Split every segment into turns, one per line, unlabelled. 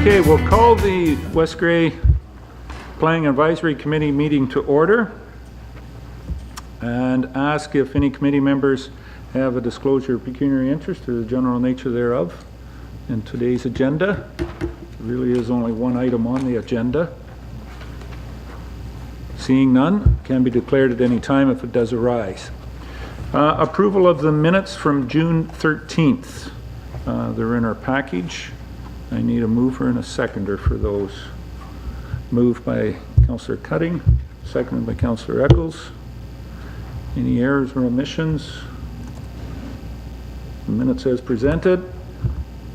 Okay, we'll call the West Grey Planning Advisory Committee meeting to order and ask if any committee members have a disclosure of pecuniary interest or the general nature thereof in today's agenda. There really is only one item on the agenda. Seeing none, can be declared at any time if it does arise. Approval of the minutes from June 13th. They're in our package. I need a mover and a seconder for those. Moved by Councillor Cutting, seconded by Councillor Eccles. Any errors or omissions? The minutes as presented.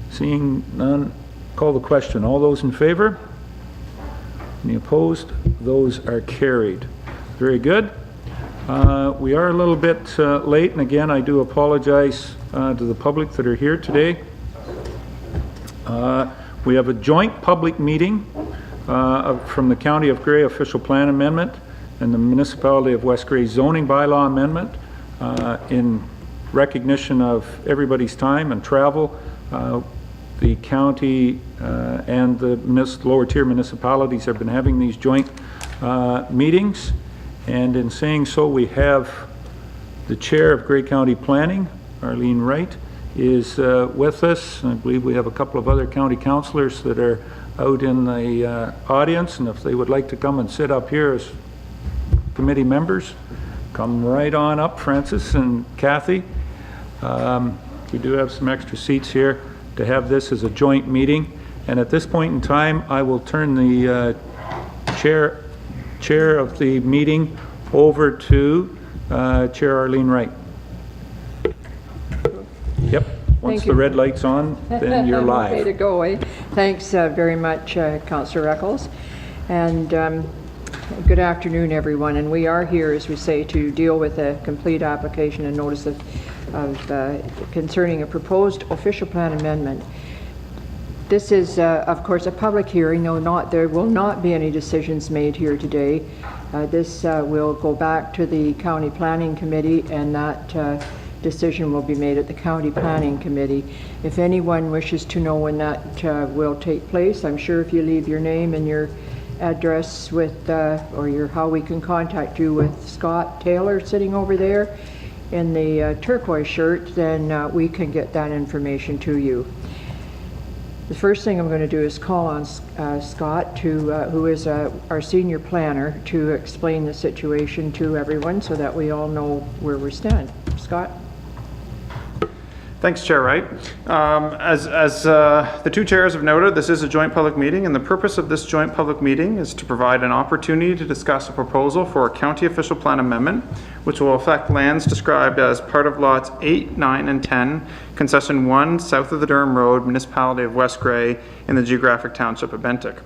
Seeing none, call the question. All those in favor? Any opposed? Those are carried. Very good. We are a little bit late, and again, I do apologize to the public that are here today. We have a joint public meeting from the County of Grey Official Plan Amendment and the Municipality of West Grey Zoning Bylaw Amendment in recognition of everybody's time and travel. The county and the lower tier municipalities have been having these joint meetings, and in saying so, we have the Chair of Grey County Planning, Arlene Wright, is with us. I believe we have a couple of other county councillors that are out in the audience, and if they would like to come and sit up here as committee members, come right on up, Francis and Kathy. We do have some extra seats here to have this as a joint meeting, and at this point in time I will turn the chair of the meeting over to Chair Arlene Wright. Yep. Once the red light's on, then you're live.
Okay to go, eh? Thanks very much, Councillor Eccles. And good afternoon, everyone. And we are here, as we say, to deal with a complete application and notice of concerning a proposed official plan amendment. This is, of course, a public hearing. No, there will not be any decisions made here today. This will go back to the County Planning Committee, and that decision will be made at the County Planning Committee. If anyone wishes to know when that will take place, I'm sure if you leave your name and your address with, or your how we can contact you with Scott Taylor sitting over there in the turquoise shirt, then we can get that information to you. The first thing I'm going to do is call on Scott, who is our senior planner, to explain the situation to everyone so that we all know where we stand. Scott?
Thanks, Chair Wright. As the two chairs have noted, this is a joint public meeting, and the purpose of this joint public meeting is to provide an opportunity to discuss a proposal for a county official plan amendment, which will affect lands described as part of lots 8, 9, and 10, concession 1, south of the Durham Road, Municipality of West Grey, in the geographic township of Bentic.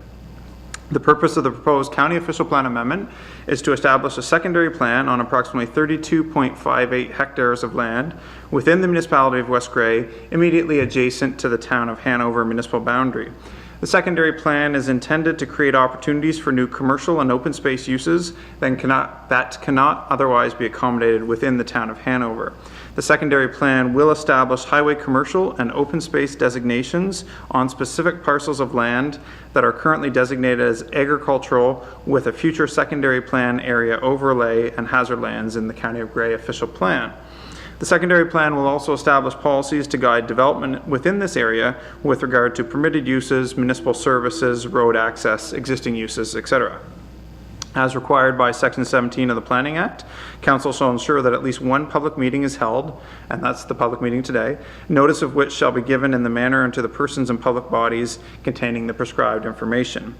The purpose of the proposed county official plan amendment is to establish a secondary plan on approximately 32.58 hectares of land within the municipality of West Grey, immediately adjacent to the town of Hanover municipal boundary. The secondary plan is intended to create opportunities for new commercial and open space uses that cannot otherwise be accommodated within the town of Hanover. The secondary plan will establish highway commercial and open space designations on specific parcels of land that are currently designated as agricultural, with a future secondary plan area overlay and hazard lands in the County of Grey official plan. The secondary plan will also establish policies to guide development within this area with regard to permitted uses, municipal services, road access, existing uses, etc. As required by Section 17 of the Planning Act, Council shall ensure that at least one public meeting is held, and that's the public meeting today, notice of which shall be given in the manner and to the persons and public bodies containing the prescribed information.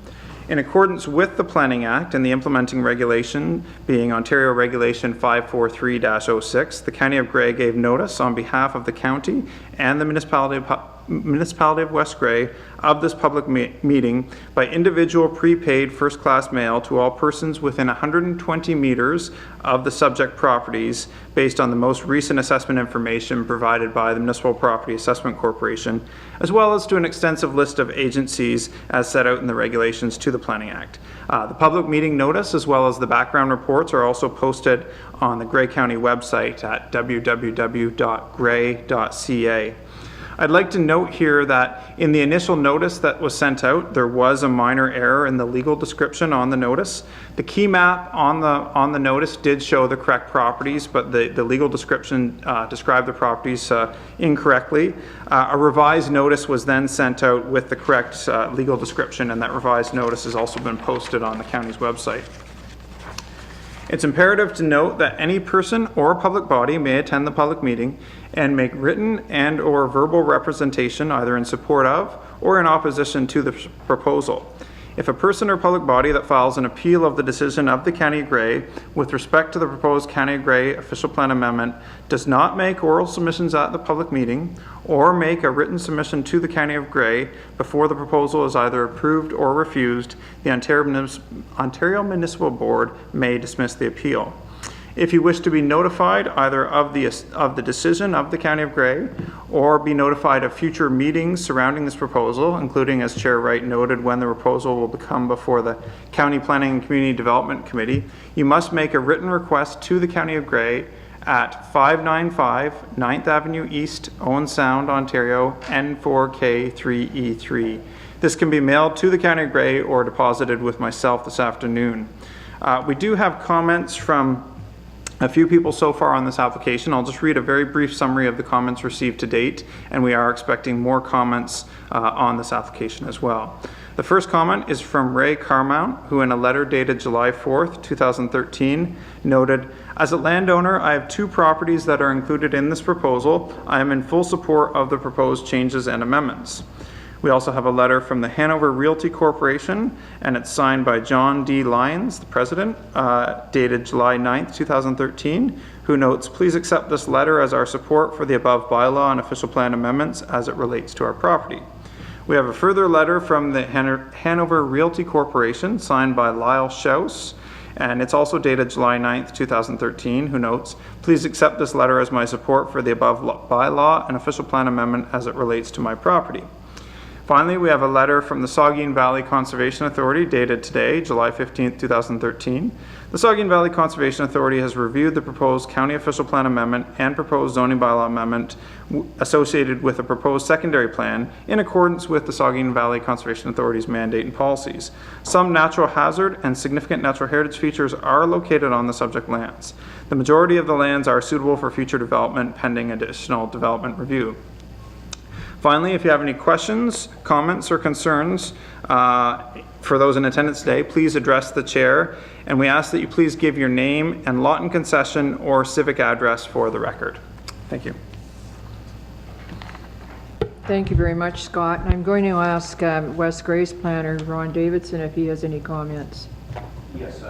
In accordance with the Planning Act and the implementing regulation, being Ontario Regulation 543-06, the County of Grey gave notice on behalf of the county and the Municipality of West Grey of this public meeting by individual prepaid first-class mail to all persons within 120 meters of the subject properties, based on the most recent assessment information provided by the Municipal Property Assessment Corporation, as well as to an extensive list of agencies as set out in the regulations to the Planning Act. The public meeting notice, as well as the background reports, are also posted on the Grey County website at www.grey.ca. I'd like to note here that in the initial notice that was sent out, there was a minor error in the legal description on the notice. The key map on the notice did show the correct properties, but the legal description described the properties incorrectly. A revised notice was then sent out with the correct legal description, and that revised notice has also been posted on the county's website. It's imperative to note that any person or public body may attend the public meeting and make written and or verbal representation either in support of or in opposition to the proposal. If a person or public body that files an appeal of the decision of the County of Grey with respect to the proposed County of Grey official plan amendment does not make oral submissions at the public meeting or make a written submission to the County of Grey before the proposal is either approved or refused, the Ontario Municipal Board may dismiss the appeal. If you wish to be notified either of the decision of the County of Grey or be notified of future meetings surrounding this proposal, including, as Chair Wright noted, when the proposal will come before the County Planning and Community Development Committee, you must make a written request to the County of Grey at 595 9th Avenue East, Owen Sound, Ontario, N4K3E3. This can be mailed to the County of Grey or deposited with myself this afternoon. We do have comments from a few people so far on this application. I'll just read a very brief summary of the comments received to date, and we are expecting more comments on this application as well. The first comment is from Ray Carmount, who in a letter dated July 4th, 2013, noted, "As a landowner, I have 2 properties that are included in this proposal. I am in full support of the proposed changes and amendments." We also have a letter from the Hanover Realty Corporation, and it's signed by John D. Lyons, the president, dated July 9th, 2013, who notes, "Please accept this letter as our support for the above bylaw and official plan amendments as it relates to our property." We have a further letter from the Hanover Realty Corporation, signed by Lyle Schaus, and it's also dated July 9th, 2013, who notes, "Please accept this letter as my support for the above bylaw and official plan amendment as it relates to my property." Finally, we have a letter from the Saugeen Valley Conservation Authority dated today, July 15th, 2013. The Saugeen Valley Conservation Authority has reviewed the proposed county official plan amendment and proposed zoning bylaw amendment associated with a proposed secondary plan in accordance with the Saugeen Valley Conservation Authority's mandate and policies. Some natural hazard and significant natural heritage features are located on the subject lands. The majority of the lands are suitable for future development pending additional development review. Finally, if you have any questions, comments, or concerns for those in attendance today, please address the chair, and we ask that you please give your name and lot and concession or civic address for the record. Thank you.
Thank you very much, Scott. I'm going to ask West Grey's planner, Ron Davidson, if he has any comments.
Yes,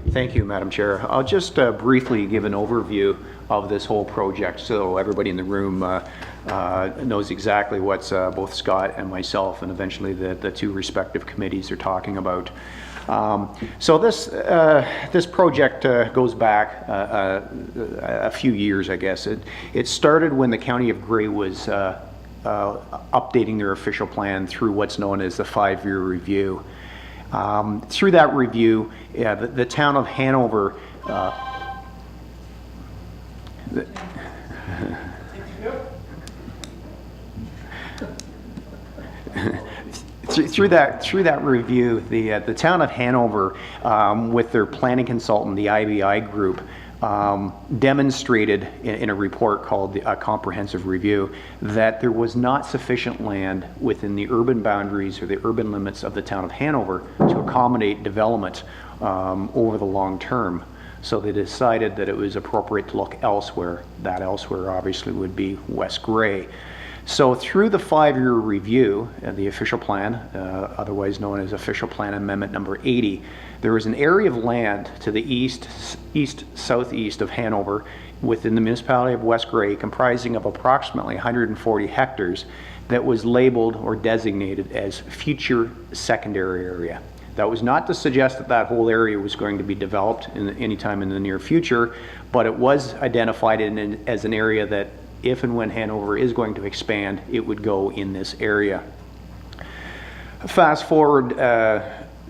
thank you, Madam Chair. I'll just briefly give an overview of this whole project so everybody in the room knows exactly what both Scott and myself and eventually the 2 respective committees are talking about. So this project goes back a few years, I guess. It started when the County of Grey was updating their official plan through what's known as the 5-year review. Through that review, the town of Hanover through that review, the town of Hanover, with their planning consultant, the IBI group, demonstrated in a report called a comprehensive review that there was not sufficient land within the urban boundaries or the urban limits of the town of Hanover to accommodate development over the long term. So they decided that it was appropriate to look elsewhere. That elsewhere obviously would be West Grey. So through the 5-year review, the official plan, otherwise known as Official Plan Amendment number 80, there was an area of land to the southeast of Hanover within the municipality of West Grey comprising of approximately 140 hectares that was labeled or designated as future secondary area. That was not to suggest that that whole area was going to be developed anytime in the near future, but it was identified as an area that if and when Hanover is going to expand, it would go in this area. Fast forward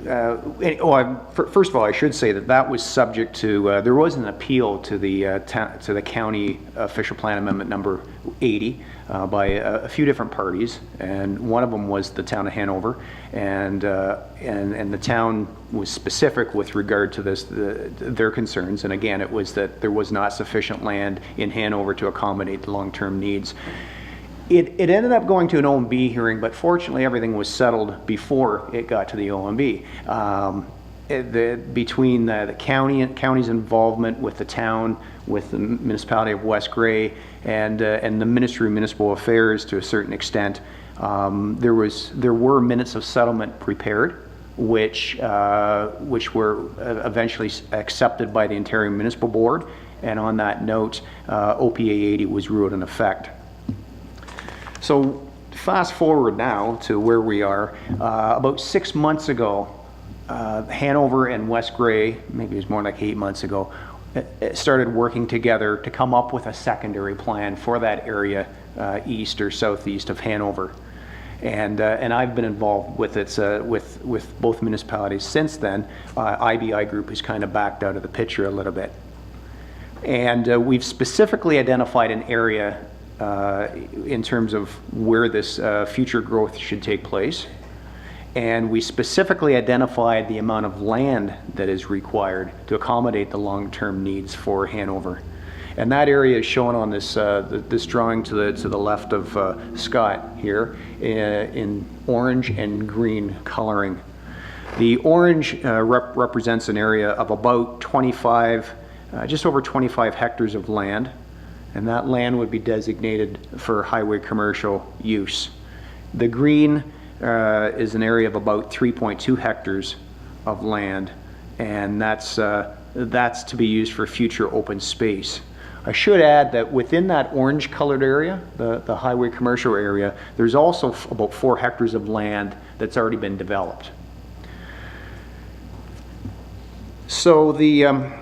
First of all, I should say that that was subject to, there was an appeal to the county official plan amendment number 80 by a few different parties, and one of them was the town of Hanover, and the town was specific with regard to their concerns, and again, it was that there was not sufficient land in Hanover to accommodate the long-term needs. It ended up going to an OMB hearing, but fortunately everything was settled before it got to the OMB. Between the county's involvement with the town, with the municipality of West Grey, and the Ministry of Municipal Affairs to a certain extent, there were minutes of settlement prepared, which were eventually accepted by the Ontario Municipal Board, and on that note, OPA80 was ruled in effect. So fast forward now to where we are. About 6 months ago, Hanover and West Grey, maybe it was more like 8 months ago, started working together to come up with a secondary plan for that area east or southeast of Hanover. And I've been involved with it with both municipalities since then. IBI Group has kind of backed out of the picture a little bit. And we've specifically identified an area in terms of where this future growth should take place. And we specifically identified the amount of land that is required to accommodate the long-term needs for Hanover. And that area is shown on this this drawing to the left of Scott here in orange and green coloring. The orange represents an area of about 25, just over 25 hectares of land. And that land would be designated for highway commercial use. The green is an area of about 3.2 hectares of land, and that's to be used for future open space. I should add that within that orange colored area, the highway commercial area, there's also about 4 hectares of land that's already been developed. So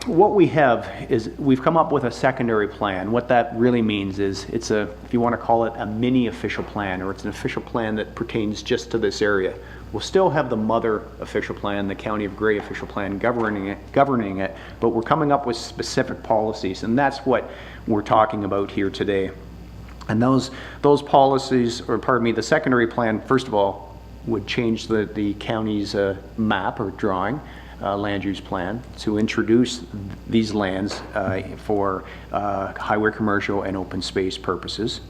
what we have is we've come up with a secondary plan. What that really means is it's if you want to call it a mini official plan, or it's an official plan that pertains just to this area. We'll still have the mother official plan, the County of Grey official plan governing it, but we're coming up with specific policies, and that's what we're talking about here today. And those policies, or pardon me, the secondary plan, first of all, would change the county's map or drawing. Land use plan to introduce these lands for highway commercial and open space purposes,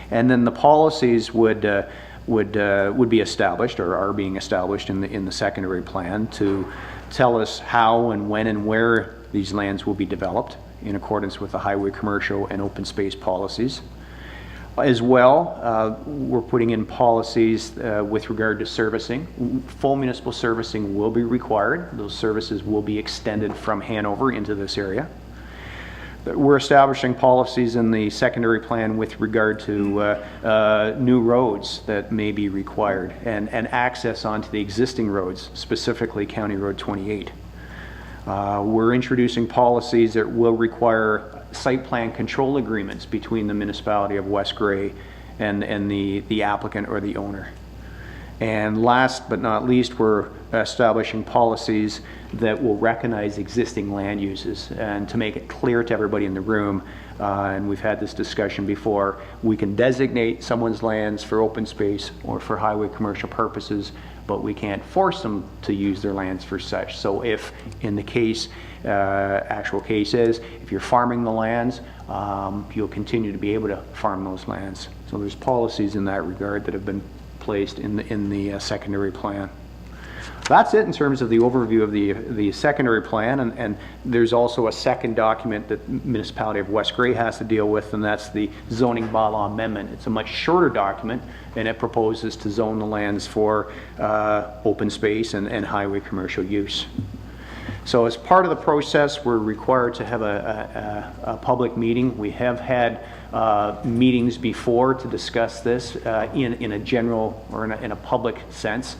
and then the policies would be established or are being established in the secondary plan to tell us how and when and where these lands will be developed in accordance with the highway commercial and open space policies. As well, we're putting in policies with regard to servicing. Full municipal servicing will be required. Those services will be extended from Hanover into this area. We're establishing policies in the secondary plan with regard to new roads that may be required and access onto the existing roads, specifically County Road 28. We're introducing policies that will require site plan control agreements between the municipality of West Grey and the applicant or the owner. And last but not least, we're establishing policies that will recognize existing land uses, and to make it clear to everybody in the room, and we've had this discussion before, we can designate someone's lands for open space or for highway commercial purposes, but we can't force them to use their lands for such. So if in the case, actual case is, if you're farming the lands, you'll continue to be able to farm those lands. So there's policies in that regard that have been placed in the secondary plan. That's it in terms of the overview of the secondary plan, and there's also a second document that the municipality of West Grey has to deal with, and that's the zoning bylaw amendment. It's a much shorter document, and it proposes to zone the lands for open space and highway commercial use. So as part of the process, we're required to have a public meeting. We have had meetings before to discuss this in a general or in a public sense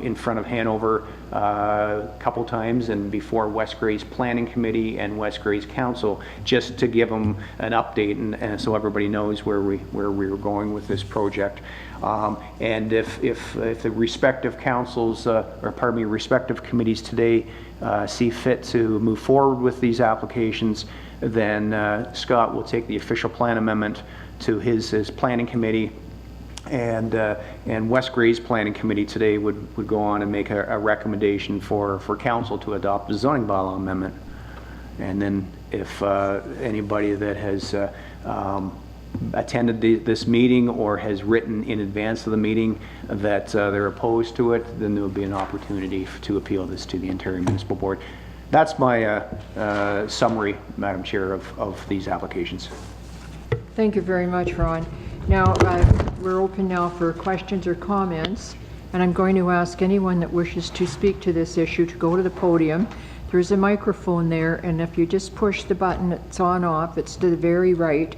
in front of Hanover a couple times, and before West Grey's Planning Committee and West Grey's Council, just to give them an update and so everybody knows where we were going with this project. And if the respective councils, or pardon me, respective committees today see fit to move forward with these applications, then Scott will take the official plan amendment to his planning committee, and West Grey's Planning Committee today would go on and make a recommendation for council to adopt the zoning bylaw amendment. And then if anybody that has attended this meeting or has written in advance of the meeting that they're opposed to it, then there will be an opportunity to appeal this to the Ontario Municipal Board. That's my summary, Madam Chair, of these applications.
Thank you very much, Ron. Now, we're open now for questions or comments, and I'm going to ask anyone that wishes to speak to this issue to go to the podium. There's a microphone there, and if you just push the button that's on off, it's to the very right,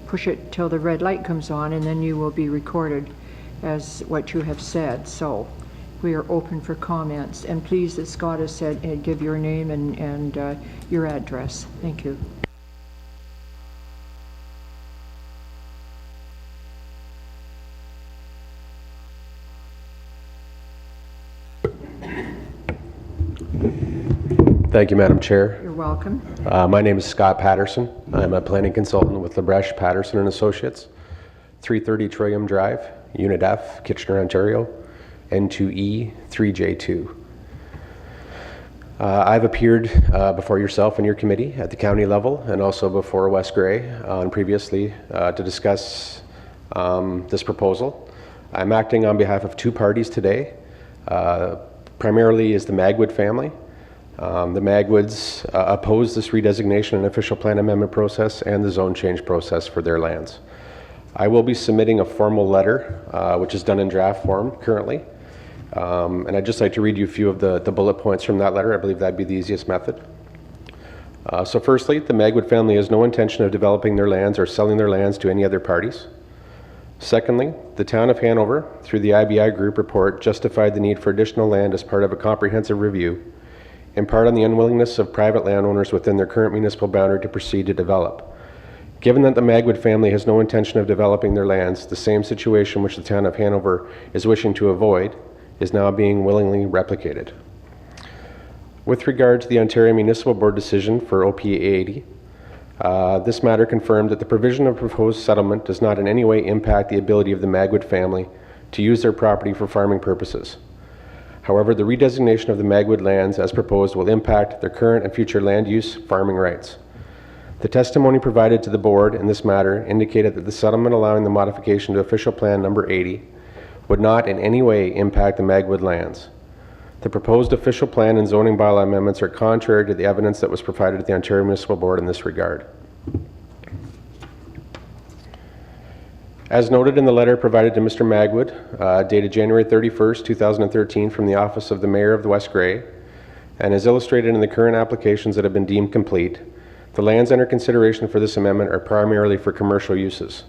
push it till the red light comes on, and then you will be recorded as what you have said. So we are open for comments, and please, as Scott has said, give your name and your address. Thank you.
Thank you, Madam Chair.
You're welcome.
My name is Scott Patterson. I'm a planning consultant with Lebrecht Patterson and Associates, 330 Trillium Drive, Unit F, Kitchener, Ontario, N2E 3J2. I've appeared before yourself and your committee at the county level and also before West Grey previously to discuss this proposal. I'm acting on behalf of two parties today. Primarily is the Magwood family. The Magwoods oppose this redesignation and official plan amendment process and the zone change process for their lands. I will be submitting a formal letter, which is done in draft form currently. And I'd just like to read you a few of the bullet points from that letter. I believe that'd be the easiest method. So firstly, the Magwood family has no intention of developing their lands or selling their lands to any other parties. Secondly, the town of Hanover, through the IBI group report, justified the need for additional land as part of a comprehensive review, in part on the unwillingness of private landowners within their current municipal boundary to proceed to develop. Given that the Magwood family has no intention of developing their lands, the same situation which the town of Hanover is wishing to avoid is now being willingly replicated. With regard to the Ontario Municipal Board decision for OPA80, this matter confirmed that the provision of proposed settlement does not in any way impact the ability of the Magwood family to use their property for farming purposes. However, the redesignation of the Magwood lands as proposed will impact their current and future land use farming rights. The testimony provided to the board in this matter indicated that the settlement allowing the modification to official plan number 80 would not in any way impact the Magwood lands. The proposed official plan and zoning bylaw amendments are contrary to the evidence that was provided to the Ontario Municipal Board in this regard. As noted in the letter provided to Mr. Magwood, dated January 31st, 2013 from the Office of the Mayor of the West Grey, and as illustrated in the current applications that have been deemed complete, the lands under consideration for this amendment are primarily for commercial uses.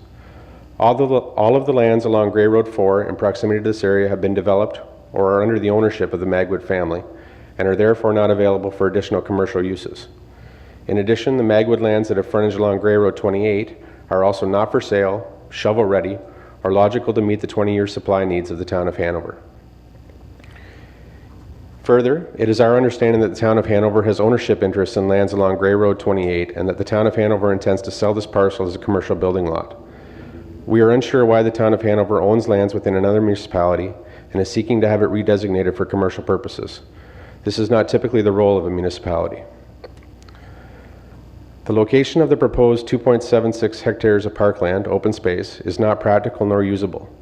All of the lands along Grey Road 4 in proximity to this area have been developed or are under the ownership of the Magwood family and are therefore not available for additional commercial uses. In addition, the Magwood lands that have frontage along Grey Road 28 are also not for sale, shovel-ready, or logical to meet the 20-year supply needs of the town of Hanover. Further, it is our understanding that the town of Hanover has ownership interests in lands along Grey Road 28 and that the town of Hanover intends to sell this parcel as a commercial building lot. We are unsure why the town of Hanover owns lands within another municipality and is seeking to have it redesignated for commercial purposes. This is not typically the role of a municipality. The location of the proposed 2.76 hectares of parkland, open space, is not practical nor usable.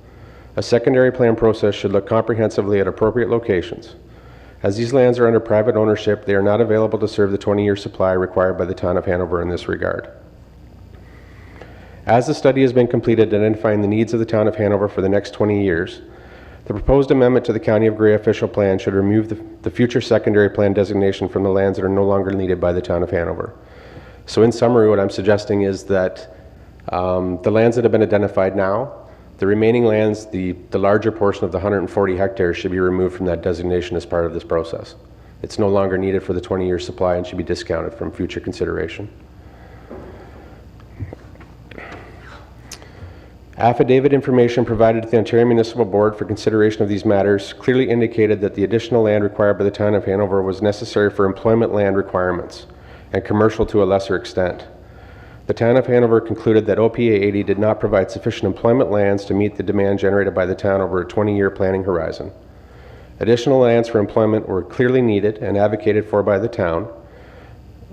A secondary plan process should look comprehensively at appropriate locations. As these lands are under private ownership, they are not available to serve the 20-year supply required by the town of Hanover in this regard. As the study has been completed identifying the needs of the town of Hanover for the next 20 years, the proposed amendment to the County of Grey official plan should remove the future secondary plan designation from the lands that are no longer needed by the town of Hanover. So in summary, what I'm suggesting is that The lands that have been identified now, the remaining lands, the larger portion of the 140 hectares should be removed from that designation as part of this process. It's no longer needed for the 20-year supply and should be discounted from future consideration. Affidavit information provided to the Ontario Municipal Board for consideration of these matters clearly indicated that the additional land required by the town of Hanover was necessary for employment land requirements and commercial to a lesser extent. The town of Hanover concluded that OPA80 did not provide sufficient employment lands to meet the demand generated by the town over a 20-year planning horizon. Additional lands for employment were clearly needed and advocated for by the town.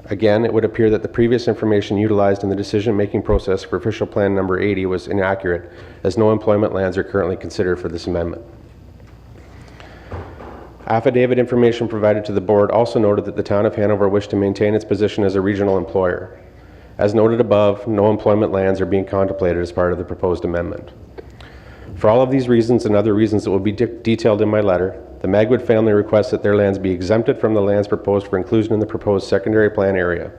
Again, it would appear that the previous information utilized in the decision-making process for official plan number 80 was inaccurate, as no employment lands are currently considered for this amendment. Affidavit information provided to the board also noted that the town of Hanover wished to maintain its position as a regional employer. As noted above, no employment lands are being contemplated as part of the proposed amendment. For all of these reasons and other reasons that will be detailed in my letter, the Magwood family requests that their lands be exempted from the lands proposed for inclusion in the proposed secondary plan area.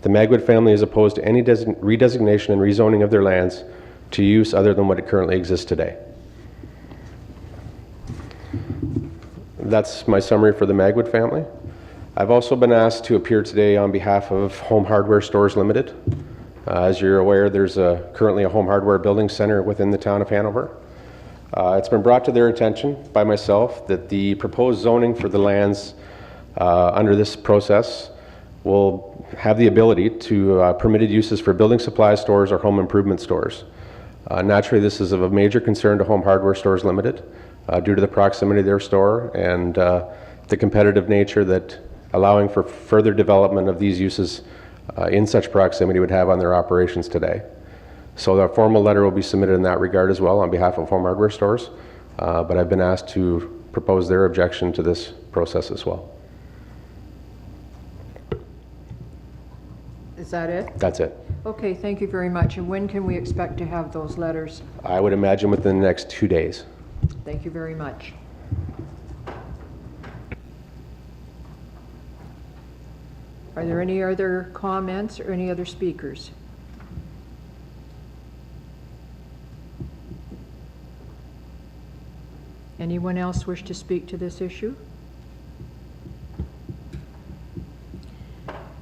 The Magwood family is opposed to any redesignation and rezoning of their lands to use other than what it currently exists today. That's my summary for the Magwood family. I've also been asked to appear today on behalf of Home Hardware Stores Limited. As you're aware, there's currently a home hardware building center within the town of Hanover. It's been brought to their attention by myself that the proposed zoning for the lands under this process will have the ability to permitted uses for building supply stores or home improvement stores. Naturally, this is of a major concern to Home Hardware Stores Limited due to the proximity of their store and the competitive nature that allowing for further development of these uses in such proximity would have on their operations today. So a formal letter will be submitted in that regard as well on behalf of Home Hardware Stores, but I've been asked to propose their objection to this process as well.
Is that it?
That's it.
Okay, thank you very much. And when can we expect to have those letters?
I would imagine within the next 2 days.
Thank you very much. Are there any other comments or any other speakers? Anyone else wish to speak to this issue?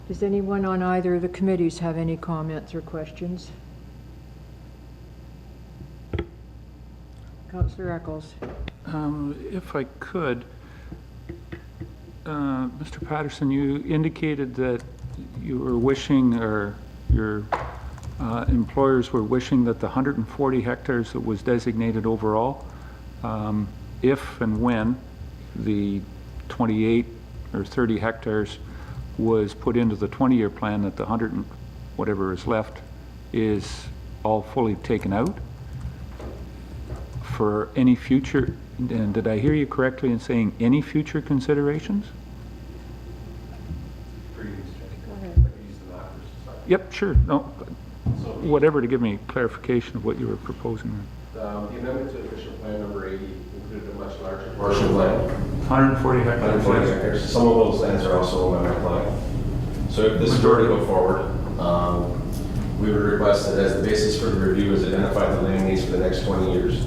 Does anyone on either of the committees have any comments or questions? Councillor Eccles.
If I could, Mr. Patterson, you indicated that you were wishing, or your employers were wishing that the 140 hectares that was designated overall, if and when the 28 or 30 hectares was put into the 20-year plan, that the 100 and whatever is left is all fully taken out for any future, and did I hear you correctly in saying any future considerations? Yep, sure, no, whatever to give me clarification of what you were proposing.
The amendment to official plan number 80 included a much larger portion of land.
140 hectares.
140 hectares. Some of those lands are also owned by my client. So if this were to go forward, we would request that as the basis for the review is identify the land needs for the next 20 years,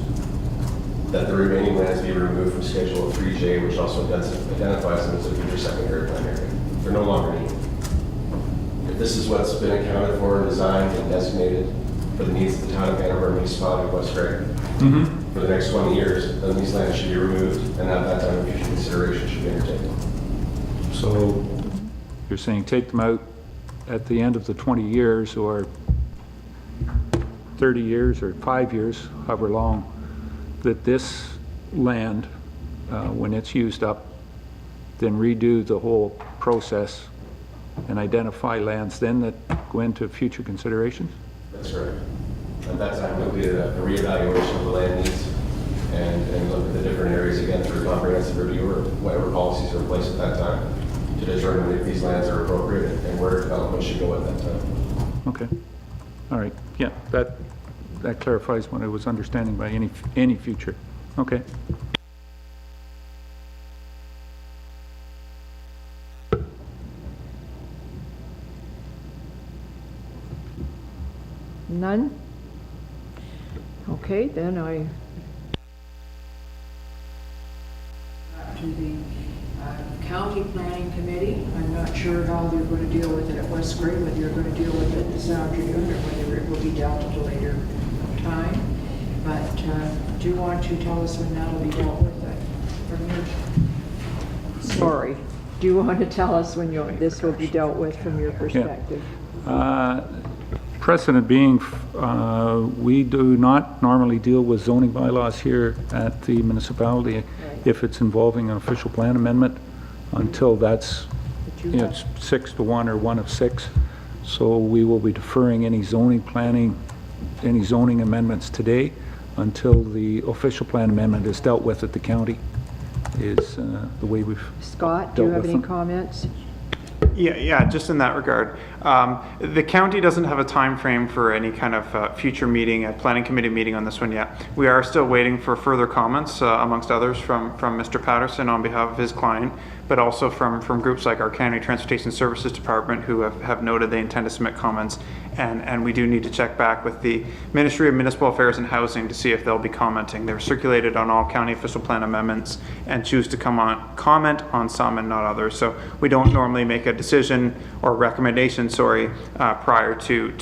that the remaining lands be removed from Schedule 3J, which also identifies them as a future secondary plan area. They're no longer needed. If this is what's been accounted for and designed and designated for the needs of the town of Hanover and municipality of West Grey for the next 20 years, then these lands should be removed, and at that time, future consideration should be undertaken.
So you're saying take them out at the end of the 20 years or 30 years or 5 years, however long, that this land, when it's used up, then redo the whole process and identify lands then that go into future considerations?
That's correct. At that time, we'll do a reevaluation of the land needs and look at the different areas again through a comprehensive review or whatever policies are in place at that time to determine if these lands are appropriate and where development should go at that time.
Okay. All right. Yeah, that clarifies what I was understanding by any future. Okay.
None? Okay, then I... To the County Planning Committee. I'm not sure how they're going to deal with it at West Gray, whether you're going to deal with it this afternoon or whether it will be dealt at a later time. But do you want to tell us when that'll be dealt with from your... Sorry. Do you want to tell us when this will be dealt with from your perspective?
Precedent being, we do not normally deal with zoning bylaws here at the municipality if it's involving an official plan amendment until that's, it's 6-1 or 1 of 6. So we will be deferring any zoning amendments today until the official plan amendment is dealt with at the county, is the way we've
Scott, do you have any comments?
Yeah, just in that regard. The county doesn't have a time frame for any kind of future meeting, a planning committee meeting on this one yet. We are still waiting for further comments, amongst others, from Mr. Patterson on behalf of his client, but also from groups like our County Transportation Services Department who have noted they intend to submit comments. And we do need to check back with the Ministry of Municipal Affairs and Housing to see if they'll be commenting. They're circulated on all county official plan amendments and choose to comment on some and not others. So we don't normally make a decision or recommendation, prior to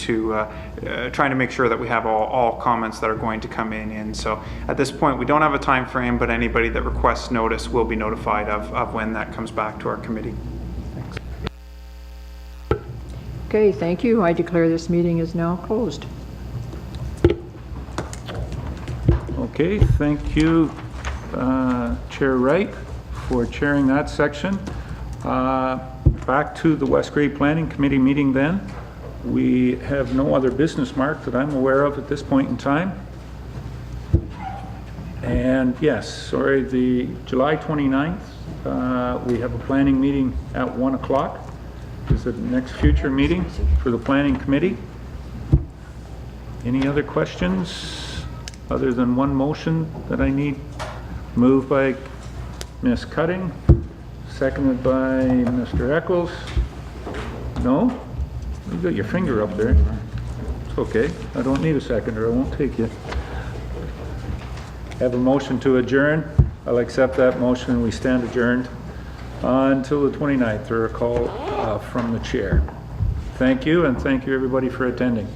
trying to make sure that we have all comments that are going to come in. So at this point, we don't have a time frame, but anybody that requests notice will be notified of when that comes back to our committee.
Okay, thank you. I declare this meeting is now closed.
Okay, thank you, Chair Wright, for chairing that section. Back to the West Gray Planning Committee meeting then. We have no other business, Mark, that I'm aware of at this point in time. And yes, sorry, the July 29th, we have a planning meeting at 1 o'clock. Is the next future meeting for the Planning Committee. Any other questions other than one motion that I need? Moved by Ms. Cutting, seconded by Mr. Eccles. No? You got your finger up there. It's okay. I don't need a seconder. I won't take you. Have a motion to adjourn. I'll accept that motion. We stand adjourned until the 29th, or a call from the chair. Thank you, and thank you everybody for attending.